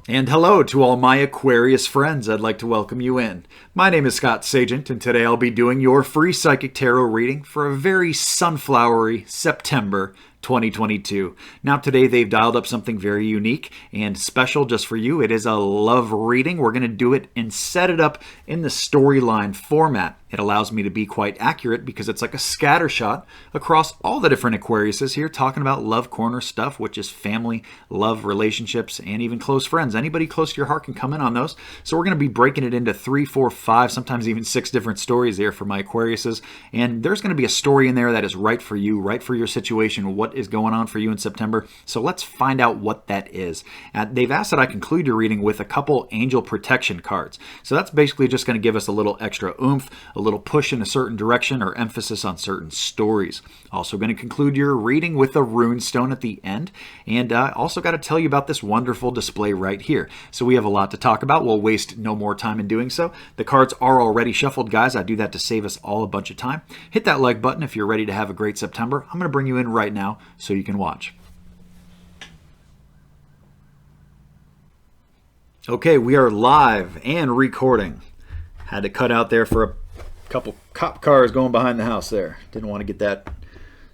And hello to all my Aquarius friends. I'd like to welcome you in. My name is Scott Sagent, and today I'll be doing your free psychic tarot reading for a very sunflowery September 2022. Now today they've dialed up something very unique and special just for you. It is a love reading. We're going to do it and set it up in the storyline format. It allows me to be quite accurate because it's like a scatter shot across all the different Aquariuses here, talking about love corner stuff, which is family, love, relationships, and even close friends. Anybody close to your heart can come in on those. So we're going to be breaking it into 3, 4, 5, sometimes even 6 different stories here for my Aquariuses. And there's going to be a story in there that is right for you, right for your situation, what is going on for you in September. So let's find out what that is. They've asked that I conclude your reading with a couple angel protection cards. So that's basically just going to give us a little extra oomph, a little push in a certain direction or emphasis on certain stories. Also going to conclude your reading with a rune stone at the end. And also got to tell you about this wonderful display right here. So we have a lot to talk about. We'll waste no more time in doing so. The cards are already shuffled, guys. I do that to save us all a bunch of time. Hit that like button if you're ready to have a great September. I'm going to bring you in right now so you can watch. Okay, we are live and recording. Had to cut out there for a couple cop cars going behind the house there. Didn't want to get that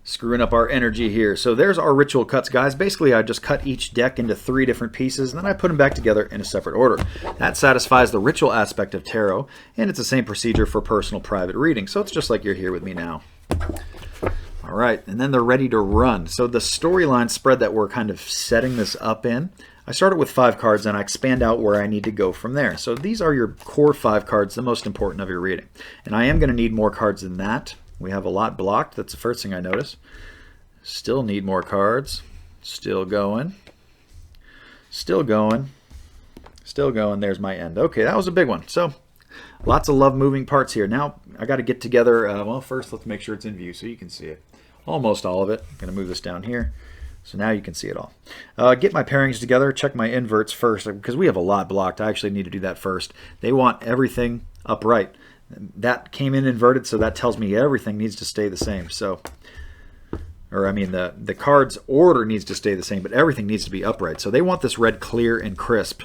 screwing up our energy here. So there's our ritual cuts, guys. Basically, I just cut each deck into 3 different pieces, and then I put them back together in a separate order. That satisfies the ritual aspect of tarot, and it's the same procedure for personal private reading. So it's just like you're here with me now. All right, and then they're ready to run. So the storyline spread that we're kind of setting this up in, I started with 5 cards and I expand out where I need to go from there. So these are your core 5 cards, the most important of your reading. And I am going to need more cards than that. We have a lot blocked. That's the first thing I notice. Still need more cards. Still going. Still going. Still going. There's my end. Okay, that was a big one. So lots of love moving parts here. Now I got to get together. Well, first let's make sure it's in view so you can see it. Almost all of it. I'm going to move this down here. So now you can see it all. Get my pairings together. Check my inverts first because we have a lot blocked. I actually need to do that first. They want everything upright. That came in inverted, so that tells me everything needs to stay the same. So, or I mean the card's order needs to stay the same, but everything needs to be upright. So they want this red clear and crisp.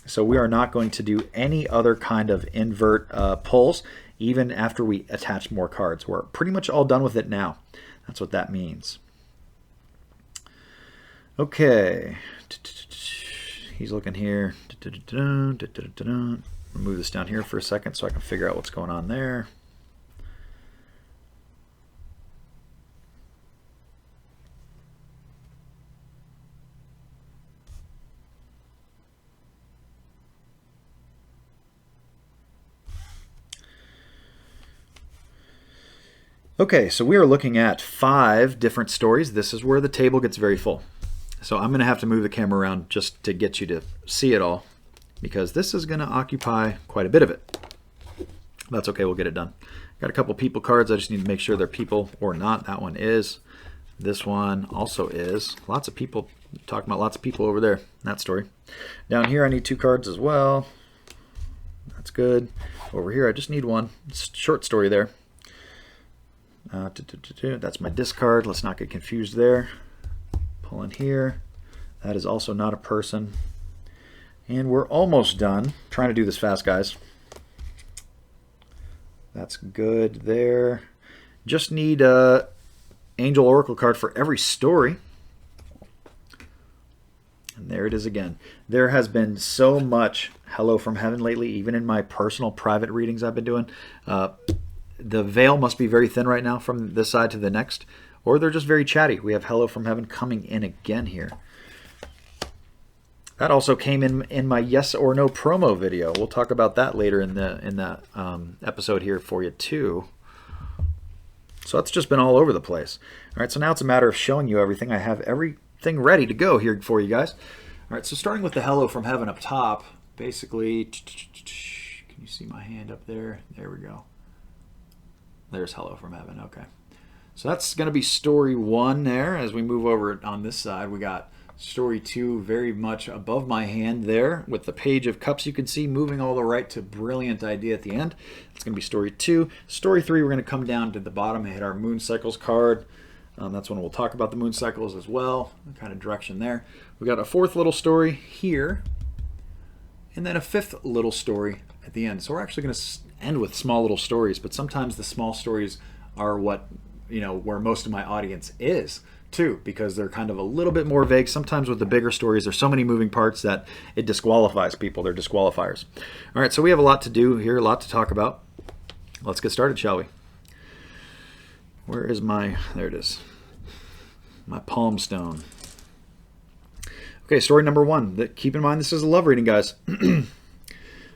So we are not going to do any other kind of invert pulls, even after we attach more cards. We're pretty much all done with it now. That's what that means. Okay, he's looking here. Move this down here for a second so I can figure out what's going on there. Okay, so we are looking at 5 different stories. This is where the table gets very full. So I'm going to have to move the camera around just to get you to see it all because this is going to occupy quite a bit of it. That's okay, we'll get it done. Got a couple people cards. I just need to make sure they're people or not. That one is. This one also is. Lots of people, talking about lots of people over there in that story. Down here I need 2 cards as well. That's good. Over here I just need 1. Short story there. That's my discard. Let's not get confused there. Pull in here. That is also not a person. And we're almost done. Trying to do this fast, guys. That's good there. Just need a Angel Oracle card for every story. And there it is again. There has been so much hello from heaven lately, even in my personal private readings I've been doing. The veil must be very thin right now from this side to the next. Or they're just very chatty. We have hello from heaven coming in again here. That also came in my yes or no promo video. We'll talk about that later in the episode here for you too. So that's just been all over the place. All right, so now it's a matter of showing you everything. I have everything ready to go here for you guys. All right, so starting with the hello from heaven up top, basically, can you see my hand up there? There we go. There's hello from heaven. Okay. So that's going to be story 1 there. As we move over on this side, we got story 2 very much above my hand there with the page of cups you can see moving all the right to brilliant idea at the end. It's going to be story 2. Story 3, we're going to come down to the bottom and hit our moon cycles card. That's when we'll talk about the moon cycles as well, the kind of direction there. We got a 4th little story here. and then a fifth little story at the end. So we're actually going to end with small little stories, but sometimes the small stories are what, where most of my audience is too, because they're kind of a little bit more vague. Sometimes with the bigger stories, there's so many moving parts that it disqualifies people. They're disqualifiers. All right, so we have a lot to do here, a lot to talk about. Let's get started, shall we? Where is there it is, my palm stone. Okay, story number 1. Keep in mind this is a love reading, guys.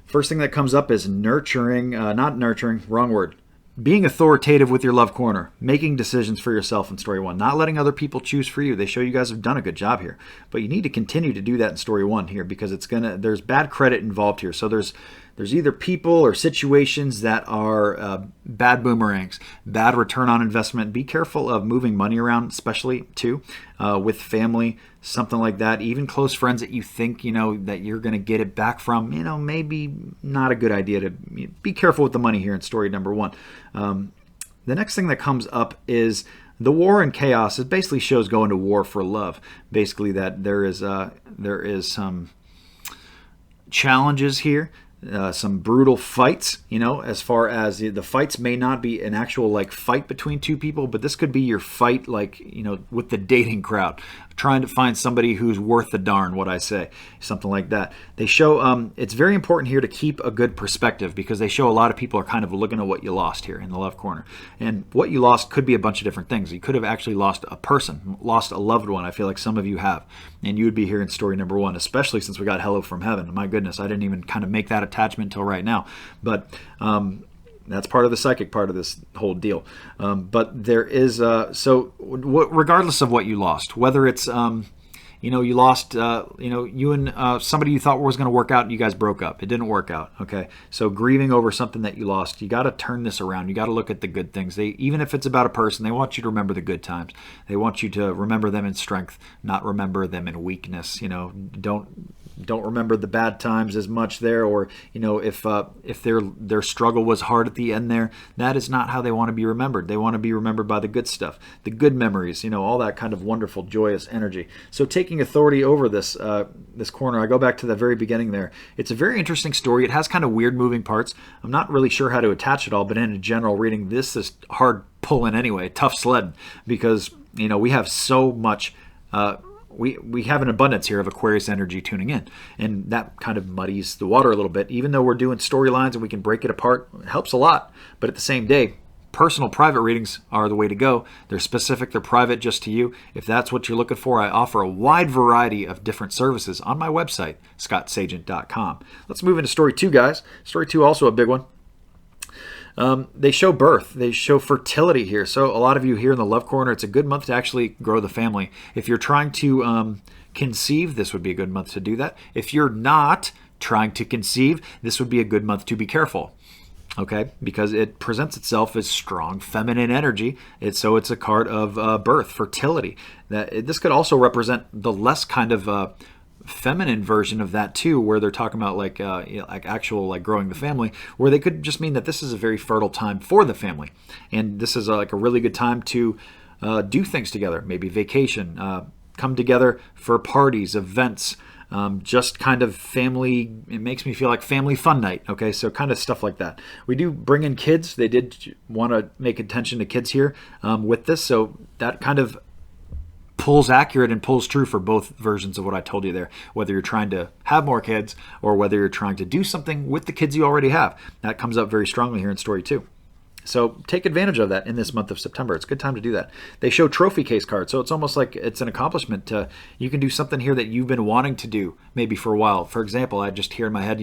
First thing that comes up is not nurturing, wrong word. Being authoritative with your love corner, making decisions for yourself in story 1, not letting other people choose for you. They show you guys have done a good job here, but you need to continue to do that in story 1 here, because there's bad credit involved here. So there's either people or situations that are bad boomerangs, bad return on investment. Be careful of moving money around, especially too, with family, something like that. Even close friends that you think, that you're going to get it back from, maybe not a good idea to be careful with the money here in story number 1. The next thing that comes up is the war and chaos. It basically shows going to war for love. Basically that there is some challenges here. Some brutal fights, as far as the fights may not be an actual fight between two people, but this could be your fight with the dating crowd, trying to find somebody who's worth the darn, what I say, something like that. They show it's very important here to keep a good perspective, because they show a lot of people are kind of looking at what you lost here in the love corner. And what you lost could be a bunch of different things. You could have actually lost a person, lost a loved one. I feel like some of you have, and you would be here in story number 1, especially since we got Hello from Heaven. My goodness, I didn't even kind of make that attachment until right now, but that's part of the psychic part of this whole deal. But there is regardless of what you lost, whether it's you lost you and somebody you thought was going to work out, and you guys broke up. It didn't work out. Okay, so grieving over something that you lost, you got to turn this around. You got to look at the good things. Even if it's about a person, they want you to remember the good times. They want you to remember them in strength, not remember them in weakness. Don't remember the bad times as much there, or if their struggle was hard at the end there, that is not how they want to be remembered. They want to be remembered by the good stuff, the good memories, all that kind of wonderful, joyous energy. So taking authority over this corner, I go back to the very beginning there. It's a very interesting story. It has kind of weird moving parts. I'm not really sure how to attach it all, but in a general reading, this is hard pulling anyway, tough sledding, because we have so much. We have an abundance here of Aquarius energy tuning in, and that kind of muddies the water a little bit. Even though we're doing storylines and we can break it apart, it helps a lot. But at the same day, personal private readings are the way to go. They're specific, they're private just to you. If that's what you're looking for, I offer a wide variety of different services on my website, scottsagent.com. Let's move into story 2, guys. Story 2, also a big one. They show birth. They show fertility here. So a lot of you here in the love corner, it's a good month to actually grow the family. If you're trying to conceive, this would be a good month to do that. If you're not trying to conceive, this would be a good month to be careful. Okay, because it presents itself as strong feminine energy. It's a card of birth, fertility. This could also represent the less kind of feminine version of that too, where they're talking about actual growing the family, where they could just mean that this is a very fertile time for the family, and this is a really good time to do things together, maybe vacation, come together for parties, events, just kind of family. It makes me feel like family fun night. Okay, so kind of stuff like that. We do bring in kids. They did want to make attention to kids here with this, so that kind of pulls accurate and pulls true for both versions of what I told you there, whether you're trying to have more kids or whether you're trying to do something with the kids you already have. That comes up very strongly here in story 2. So take advantage of that in this month of September. It's a good time to do that. They show trophy case cards, so it's almost like it's an accomplishment. You can do something here that you've been wanting to do maybe for a while. For example, I just hear in my head,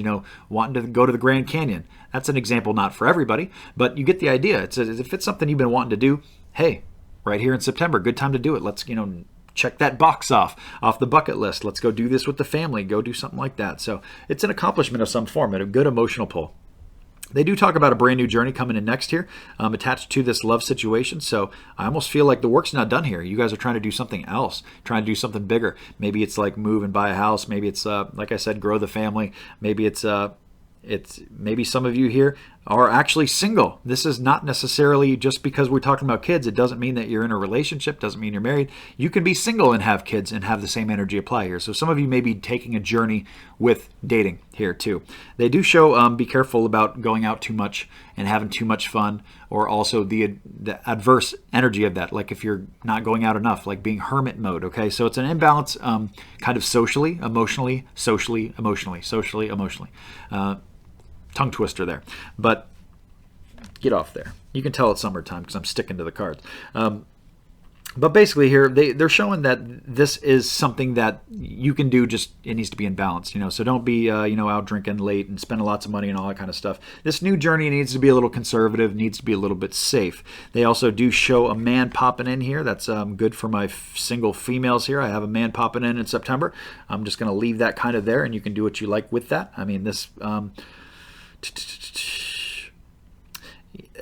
wanting to go to the Grand Canyon. That's an example, not for everybody, but you get the idea. If it's something you've been wanting to do, hey, right here in September, good time to do it. Let's, check that box off the bucket list. Let's go do this with the family. Go do something like that. So it's an accomplishment of some form and a good emotional pull. They do talk about a brand new journey coming in next year, attached to this love situation. So I almost feel like the work's not done here. You guys are trying to do something else, trying to do something bigger. Maybe it's like move and buy a house. Maybe it's, like I said, grow the family. Maybe it's maybe some of you here are actually single. This is not necessarily just because we're talking about kids. It doesn't mean that you're in a relationship, doesn't mean you're married. You can be single and have kids and have the same energy apply here. So some of you may be taking a journey with dating here too. They do show be careful about going out too much and having too much fun, or also the adverse energy of that, like if you're not going out enough, like being hermit mode, okay? So it's an imbalance kind of socially, emotionally, socially, emotionally, socially, emotionally. Tongue twister there, but get off there. You can tell it's summertime because I'm sticking to the cards. But basically here, they're showing that this is something that you can do, just it needs to be in balance, so don't be, out drinking late and spending lots of money and all that kind of stuff. This new journey needs to be a little conservative, needs to be a little bit safe. They also do show a man popping in here. That's good for my single females here. I have a man popping in September. I'm just going to leave that kind of there, and you can do what you like with that. I mean, this...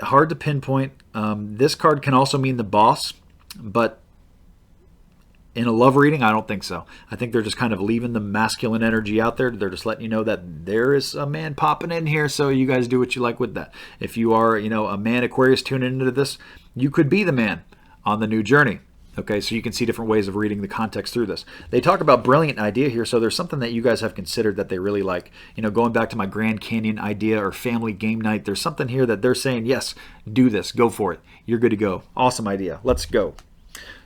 hard to pinpoint. This card can also mean the boss, but in a love reading, I don't think so. I think they're just kind of leaving the masculine energy out there. They're just letting you know that there is a man popping in here, so you guys do what you like with that. If you are, a man Aquarius tuning into this, you could be the man on the new journey. Okay, so you can see different ways of reading the context through this. They talk about brilliant idea here, so there's something that you guys have considered that they really like. Going back to my Grand Canyon idea or family game night, there's something here that they're saying, yes, do this, go for it. You're good to go. Awesome idea. Let's go.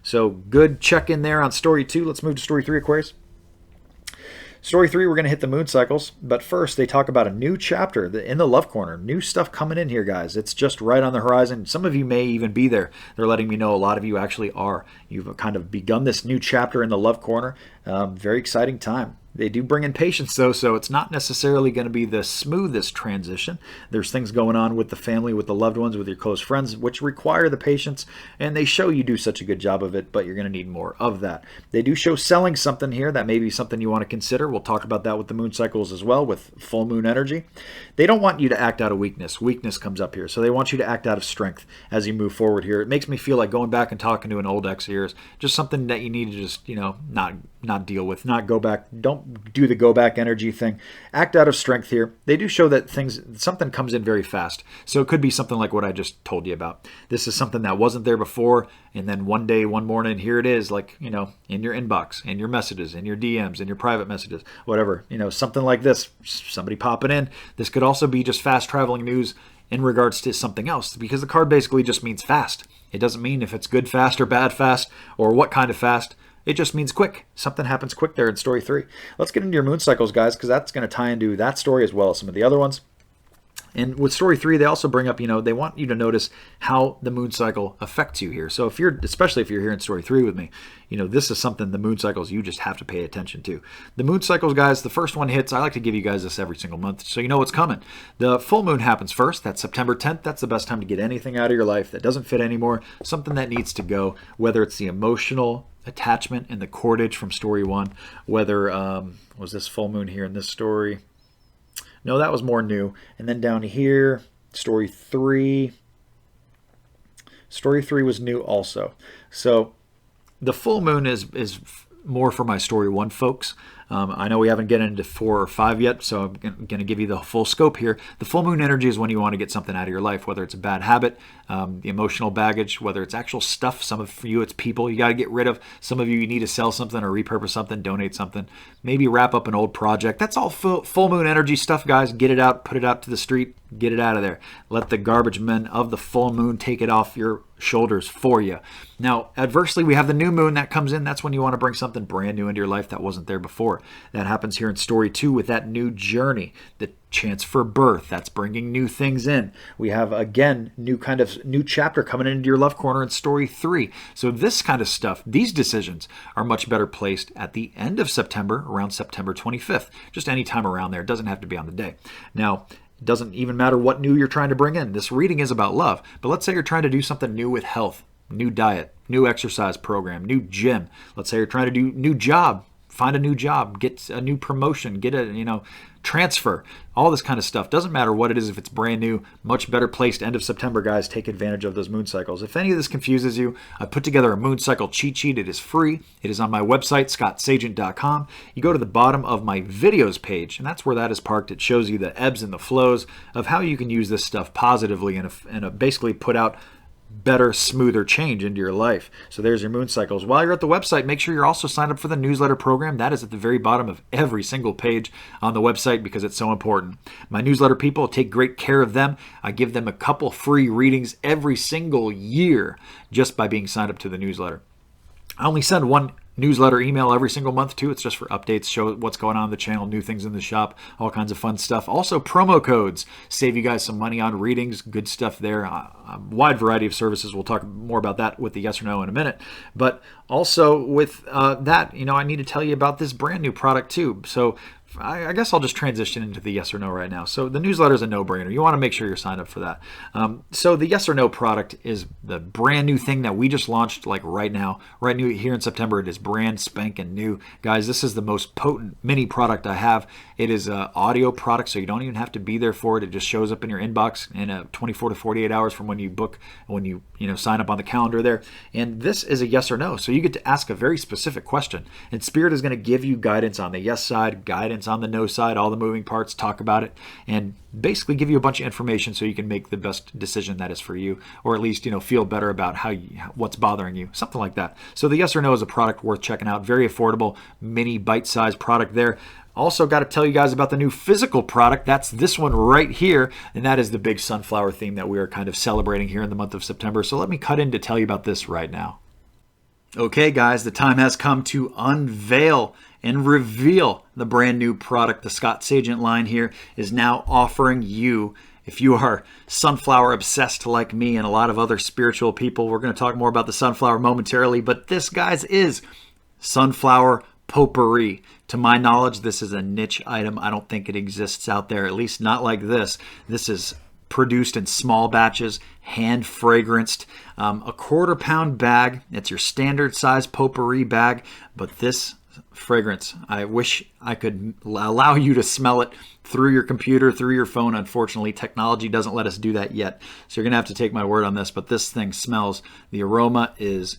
So good check in there on story 2. Let's move to story 3, Aquarius. Story 3, we're going to hit the moon cycles, but first they talk about a new chapter in the love corner. New stuff coming in here, guys. It's just right on the horizon. Some of you may even be there. They're letting me know a lot of you actually are. You've kind of begun this new chapter in the love corner. Very exciting time. They do bring in patience, though, so it's not necessarily going to be the smoothest transition. There's things going on with the family, with the loved ones, with your close friends, which require the patience, and they show you do such a good job of it, but you're going to need more of that. They do show selling something here. That may be something you want to consider. We'll talk about that with the moon cycles as well, with full moon energy. They don't want you to act out of weakness. Weakness comes up here, so they want you to act out of strength as you move forward here. It makes me feel like going back and talking to an old ex of yours, just something that you need to just, not deal with, not go back. Don't do the go back energy thing. Act out of strength here. They do show that something comes in very fast. So it could be something like what I just told you about. This is something that wasn't there before, and then one day, one morning, here it is, like, in your inbox, in your messages, in your DMs, in your private messages, whatever, something like this, somebody popping in. This could also be just fast traveling news in regards to something else, because the card basically just means fast. It doesn't mean if it's good fast or bad fast or what kind of fast. It just means quick. Something happens quick there in story 3. Let's get into your moon cycles, guys, because that's going to tie into that story as well as some of the other ones. And with story 3, they also bring up, they want you to notice how the moon cycle affects you here. So especially if you're here in story 3 with me, this is something, the moon cycles, you just have to pay attention to. The moon cycles, guys, the first one hits. I like to give you guys this every single month so you know what's coming. The full moon happens first. That's September 10th. That's the best time to get anything out of your life that doesn't fit anymore, something that needs to go, whether it's the emotional attachment and the cordage from story 1, whether was this full moon here in this story? No, that was more new. And then down here, story 3 was new also. So the full moon is more for my story 1 folks. I know we haven't gotten into 4 or 5 yet, so I'm going to give you the full scope here. The full moon energy is when you want to get something out of your life, whether it's a bad habit, the emotional baggage, whether it's actual stuff. Some of you, it's people you got to get rid of. Some of you need to sell something or repurpose something, donate something, maybe wrap up an old project. That's all full moon energy stuff, guys. Get it out, put it out to the street, get it out of there. Let the garbage men of the full moon take it off your shoulders for you. Now, adversely, we have the new moon that comes in. That's when you want to bring something brand new into your life that wasn't there before. That happens here in story 2 with that new journey, the chance for birth. That's bringing new things in. We have, again, new chapter coming into your love corner in story 3. So this kind of stuff, these decisions are much better placed at the end of September, around September 25th. Just any time around there. It doesn't have to be on the day. Now, it doesn't even matter what new you're trying to bring in. This reading is about love. But let's say you're trying to do something new with health, new diet, new exercise program, new gym. Let's say you're trying to do new job. Find a new job, get a new promotion, get a, transfer, all this kind of stuff. Doesn't matter what it is if it's brand new, much better placed end of September, guys. Take advantage of those moon cycles. If any of this confuses you, I put together a moon cycle cheat sheet. It is free. It is on my website, scottsagent.com. You go to the bottom of my videos page, and that's where that is parked. It shows you the ebbs and the flows of how you can use this stuff positively and basically put out better, smoother change into your life. So there's your moon cycles. While you're at the website, make sure you're also signed up for the newsletter program. That is at the very bottom of every single page on the website because it's so important. My newsletter people, take great care of them. I give them a couple free readings every single year just by being signed up to the newsletter. I only send one newsletter email every single month too. It's just for updates, show what's going on in the channel, new things in the shop, all kinds of fun stuff. Also promo codes, save you guys some money on readings, good stuff there. A wide variety of services. We'll talk more about that with the yes or no in a minute. But also with that, I need to tell you about this brand new product too. So I guess I'll just transition into the yes or no right now. So the newsletter is a no-brainer. You want to make sure you're signed up for that. So the yes or no product is the brand new thing that we just launched like right now. Right new here in September. It is brand spanking new. Guys, this is the most potent mini product I have. It is an audio product, so you don't even have to be there for it. It just shows up in your inbox in 24 to 48 hours from when you book, when you sign up on the calendar there. And this is a yes or no. So you get to ask a very specific question. And Spirit is going to give you guidance on the yes side, guidance on the no side, all the moving parts, talk about it, and basically give you a bunch of information so you can make the best decision that is for you, or at least feel better about what's bothering you, something like that. So the yes or no is a product worth checking out. Very affordable, mini bite-sized product there. Also got to tell you guys about the new physical product. That's this one right here, and that is the big sunflower theme that we are kind of celebrating here in the month of September. So let me cut in to tell you about this right now. Okay, guys, the time has come to unveil and reveal the brand new product. The Scott Sagent line here is now offering you, if you are sunflower obsessed like me and a lot of other spiritual people, we're going to talk more about the sunflower momentarily, but this, guys, is sunflower potpourri. To my knowledge, this is a niche item. I don't think it exists out there, at least not like this. This is produced in small batches, hand fragranced, a quarter-pound bag. It's your standard size potpourri bag, but this fragrance, I wish I could allow you to smell it through your computer, through your phone. Unfortunately, technology doesn't let us do that yet. So you're going to have to take my word on this, but this thing smells. The aroma is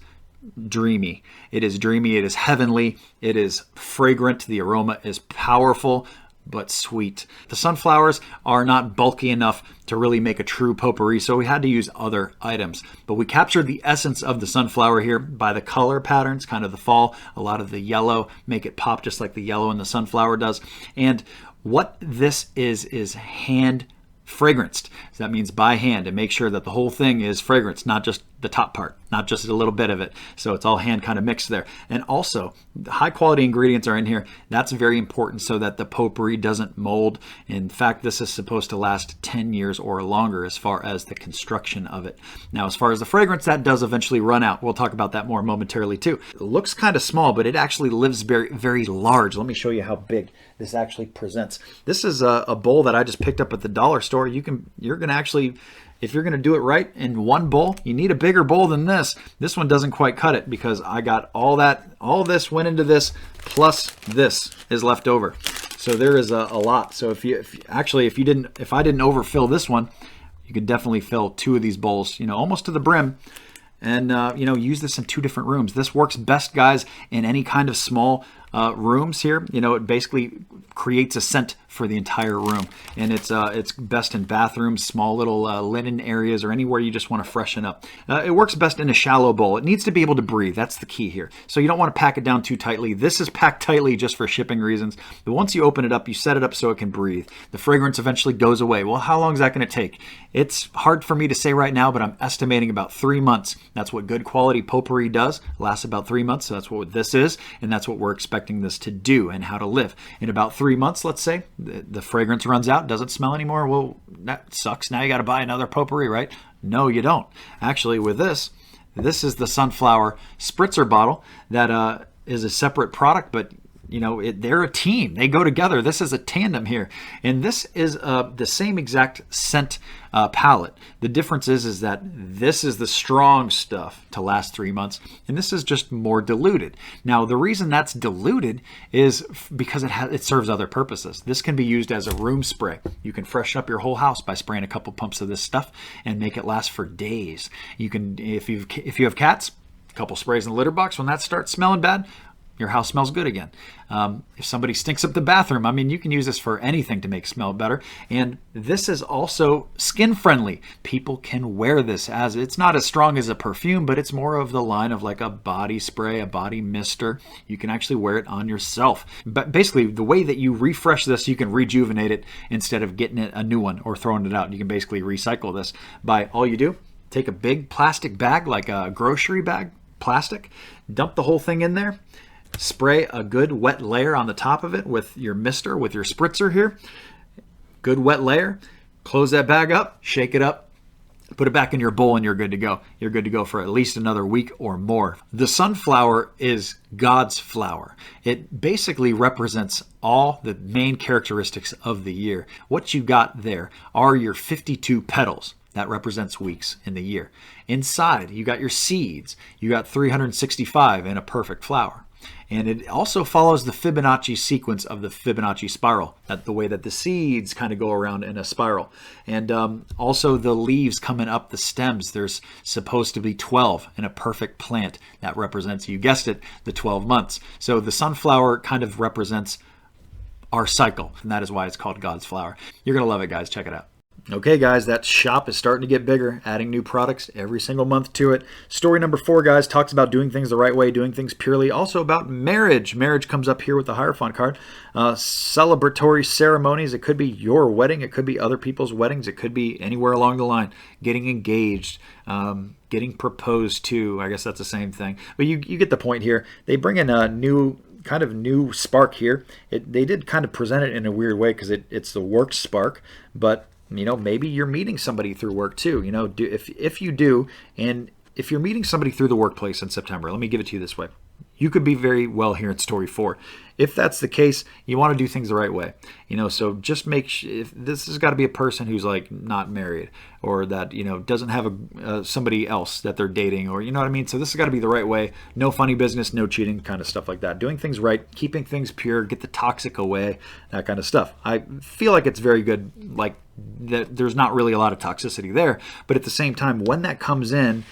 dreamy. It is dreamy. It is heavenly. It is fragrant. The aroma is powerful but sweet. The sunflowers are not bulky enough to really make a true potpourri, so we had to use other items. But we captured the essence of the sunflower here by the color patterns, kind of the fall, a lot of the yellow, make it pop just like the yellow in the sunflower does. And what this is hand fragranced. So that means by hand, and make sure that the whole thing is fragranced, not just the top part, not just a little bit of it. So it's all hand kind of mixed there. And also, high quality ingredients are in here. That's very important so that the potpourri doesn't mold. In fact, this is supposed to last 10 years or longer as far as the construction of it. Now, as far as the fragrance, that does eventually run out. We'll talk about that more momentarily too. It looks kind of small, but it actually lives very, very large. Let me show you how big this actually presents. This is a bowl that I just picked up at the dollar store. You're going to actually, if you're going to do it right in one bowl, you need a bigger bowl than this. This one doesn't quite cut it because I got all this went into this, plus this is left over. So there is a lot. So if I didn't overfill this one, you could definitely fill two of these bowls, almost to the brim. And, use this in 2 different rooms. This works best, guys, in any kind of small rooms here. It basically creates a scent for the entire room. And it's best in bathrooms, small little linen areas, or anywhere you just want to freshen up. It works best in a shallow bowl. It needs to be able to breathe. That's the key here. So you don't want to pack it down too tightly. This is packed tightly just for shipping reasons. But once you open it up, you set it up so it can breathe. The fragrance eventually goes away. Well, how long is that going to take? It's hard for me to say right now, but I'm estimating about 3 months. That's what good quality potpourri does. It lasts about 3 months. So that's what this is. And that's what we're expecting this to do and how to live. In about 3 months, let's say, the fragrance runs out, doesn't smell anymore. Well, that sucks. Now you got to buy another potpourri, right? No, you don't. Actually, with this is the sunflower spritzer bottle that is a separate product, but they're a team. They go together. This is a tandem here. And this is the same exact scent palette. The difference is that this is the strong stuff to last 3 months, and this is just more diluted. Now, the reason that's diluted is because it serves other purposes. This can be used as a room spray. You can freshen up your whole house by spraying a couple pumps of this stuff and make it last for days. You can, if you have cats, a couple sprays in the litter box. When that starts smelling bad, your house smells good again. If somebody stinks up the bathroom, you can use this for anything to make it smell better. And this is also skin friendly. People can wear this as, it's not as strong as a perfume, but it's more of the line of like a body spray, a body mister. You can actually wear it on yourself. But basically, the way that you refresh this, you can rejuvenate it instead of getting a new one or throwing it out. You can basically recycle this by all you do. Take a big plastic bag, like a grocery bag, plastic, dump the whole thing in there, spray a good wet layer on the top of it with your mister, with your spritzer here. Good wet layer. Close that bag up, shake it up, put it back in your bowl, and you're good to go. You're good to go for at least another week or more. The sunflower is God's flower. It basically represents all the main characteristics of the year. What you got there are your 52 petals. That represents weeks in the year. Inside, you got your seeds. You got 365 in a perfect flower. And it also follows the Fibonacci sequence of the Fibonacci spiral, the way that the seeds kind of go around in a spiral. And also the leaves coming up the stems, there's supposed to be 12 in a perfect plant. That represents, you guessed it, the 12 months. So the sunflower kind of represents our cycle, and that is why it's called God's flower. You're going to love it, guys. Check it out. Okay, guys, that shop is starting to get bigger, adding new products every single month to it. Story number 4, guys, talks about doing things the right way, doing things purely. Also about marriage. Marriage comes up here with the Hierophant card. Celebratory ceremonies. It could be your wedding. It could be other people's weddings. It could be anywhere along the line. Getting engaged, getting proposed to. I guess that's the same thing. But you get the point here. They bring in a new spark here. They did kind of present it in a weird way because it's the work spark, but maybe you're meeting somebody through work too. If you do, and if you're meeting somebody through the workplace in September, let me give it to you this way. You could be very well here in story 4. If that's the case, you want to do things the right way. So just make sure, if this has got to be a person who's like not married, or that, doesn't have somebody else that they're dating, or you know what I mean? So this has got to be the right way. No funny business, no cheating, kind of stuff like that. Doing things right, keeping things pure, get the toxic away, that kind of stuff. I feel like it's very good, like that there's not really a lot of toxicity there, but at the same time, when that comes in,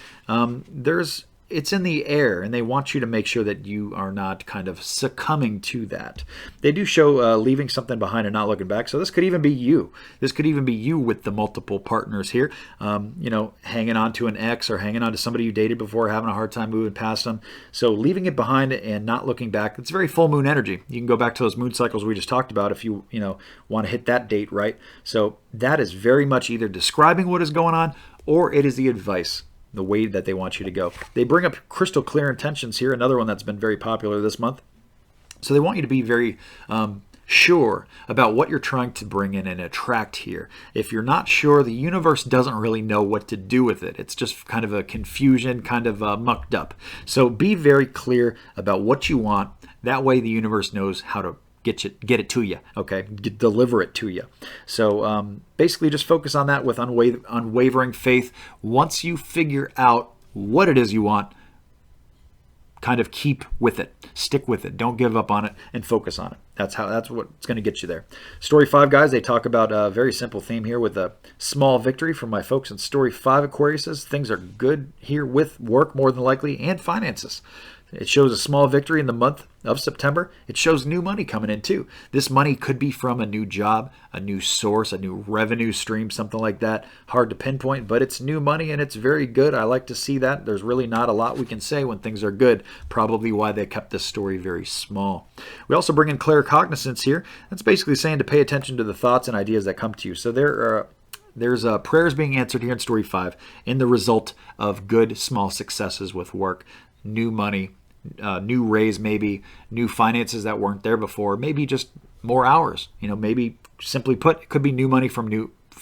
it's in the air, and they want you to make sure that you are not kind of succumbing to that. They do show leaving something behind and not looking back. So this could even be you. This could even be you with the multiple partners here, hanging on to an ex or hanging on to somebody you dated before, having a hard time moving past them. So leaving it behind and not looking back, it's very full moon energy. You can go back to those moon cycles we just talked about if you want to hit that date right. So that is very much either describing what is going on, or it is the advice, the way that they want you to go. They bring up crystal clear intentions here, another one that's been very popular this month. So they want you to be very sure about what you're trying to bring in and attract here. If you're not sure, the universe doesn't really know what to do with it. It's just kind of a confusion, kind of mucked up. So be very clear about what you want. That way the universe knows how to get it to you, okay? Deliver it to you. So basically just focus on that with unwavering faith. Once you figure out what it is you want, kind of keep with it. Stick with it. Don't give up on it, and focus on it. That's what's going to get you there. Story 5, guys, they talk about a very simple theme here with a small victory from my folks in Story 5 Aquariuses. Things are good here with work, more than likely, and finances. It shows a small victory in the month of September. It shows new money coming in too. This money could be from a new job, a new source, a new revenue stream, something like that. Hard to pinpoint, but it's new money and it's very good. I like to see that. There's really not a lot we can say when things are good. Probably why they kept this story very small. We also bring in claircognizance here. That's basically saying to pay attention to the thoughts and ideas that come to you. So there's prayers being answered here in Story 5 in the result of good small successes with work, new money, new raise, maybe new finances that weren't there before, maybe just more hours. Maybe simply put, it could be new money from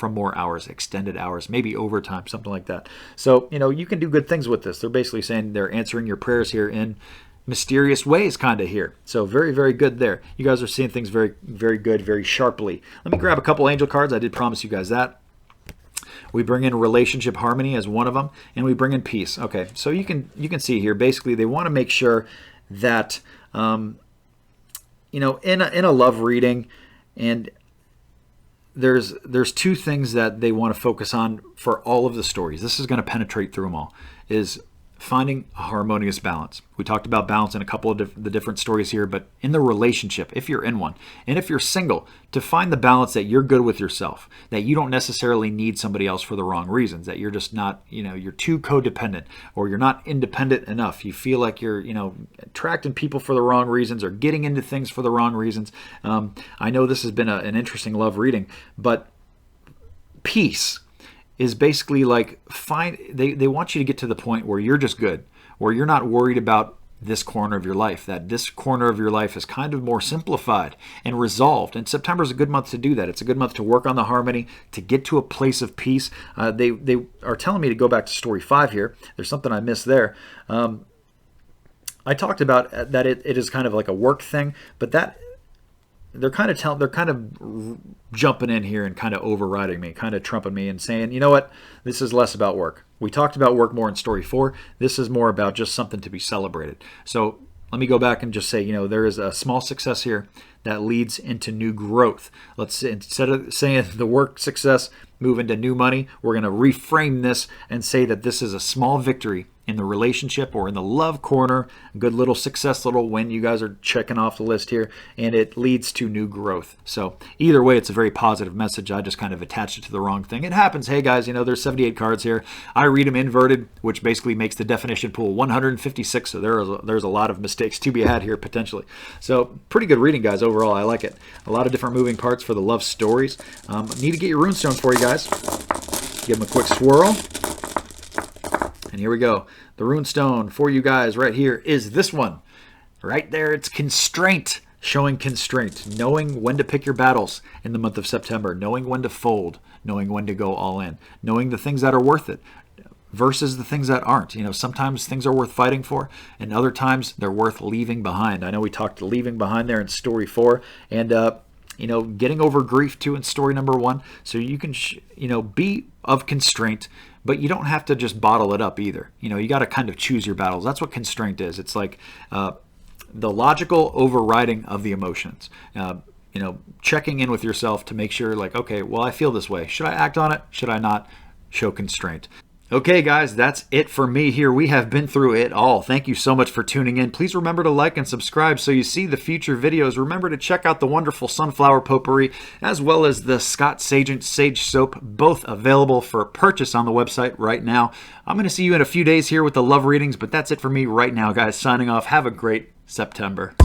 more hours, extended hours, maybe overtime, something like that. So you can do good things with this. They're basically saying they're answering your prayers here in mysterious ways kind of here. So very, very good there. You guys are seeing things very, very good, very sharply. Let me grab a couple angel cards. I did promise you guys that. We bring in relationship harmony as one of them, and we bring in peace. Okay, so you can see here, basically they want to make sure that, you know, in a love reading, and there's two things that they want to focus on for all of the stories. This is going to penetrate through them all, is finding a harmonious balance. We talked about balance in a couple of the different stories here, but in the relationship, if you're in one, and if you're single, to find the balance that you're good with yourself, that you don't necessarily need somebody else for the wrong reasons, that you're just not, you know, you're too codependent, or you're not independent enough. You feel like you're, you know, attracting people for the wrong reasons, or getting into things for the wrong reasons. I know this has been an interesting love reading, but peace is basically like, they want you to get to the point where you're just good, where you're not worried about this corner of your life, that this corner of your life is kind of more simplified and resolved. And September is a good month to do that. It's a good month to work on the harmony, to get to a place of peace. They are telling me to go back to story 5 here. There's something I missed there. I talked about that it is kind of like a work thing, but that they're kind of jumping in here and kind of overriding me, kind of trumping me and saying, you know what, this is less about work. We talked about work more in story 4. This is more about just something to be celebrated. So let me go back and just say, you know, there is a small success here that leads into new growth. Let's say, instead of saying the work success, move into new money, we're going to reframe this and say that this is a small victory in the relationship or in the love corner. A good little success, little win you guys are checking off the list here, and it leads to new growth. So either way, it's a very positive message. I just kind of attached it to the wrong thing. It happens. Hey guys, you know, there's 78 cards here. I read them inverted, which basically makes the definition pool 156. So there's a lot of mistakes to be had here potentially. So pretty good reading, guys. Overall, I like it. A lot of different moving parts for the love stories. Need to get your runestones for you guys. Give them a quick swirl. And here we go. The runestone for you guys right here is this one. Right there, it's constraint, showing constraint. Knowing when to pick your battles in the month of September. Knowing when to fold. Knowing when to go all in. Knowing the things that are worth it versus the things that aren't. You know, sometimes things are worth fighting for, and other times they're worth leaving behind. I know we talked leaving behind there in story 4, and you know, getting over grief too in story number 1. So you can, you know, be of constraint, but you don't have to just bottle it up either. You know, you got to kind of choose your battles. That's what constraint is. It's like the logical overriding of the emotions. You know, checking in with yourself to make sure, like, okay, well, I feel this way. Should I act on it? Should I not? Show constraint. Okay, guys, that's it for me here. We have been through it all. Thank you so much for tuning in. Please remember to like and subscribe so you see the future videos. Remember to check out the wonderful sunflower potpourri as well as the Scott Sagent Sage Soap, both available for purchase on the website right now. I'm going to see you in a few days here with the love readings, but that's it for me right now, guys. Signing off. Have a great September.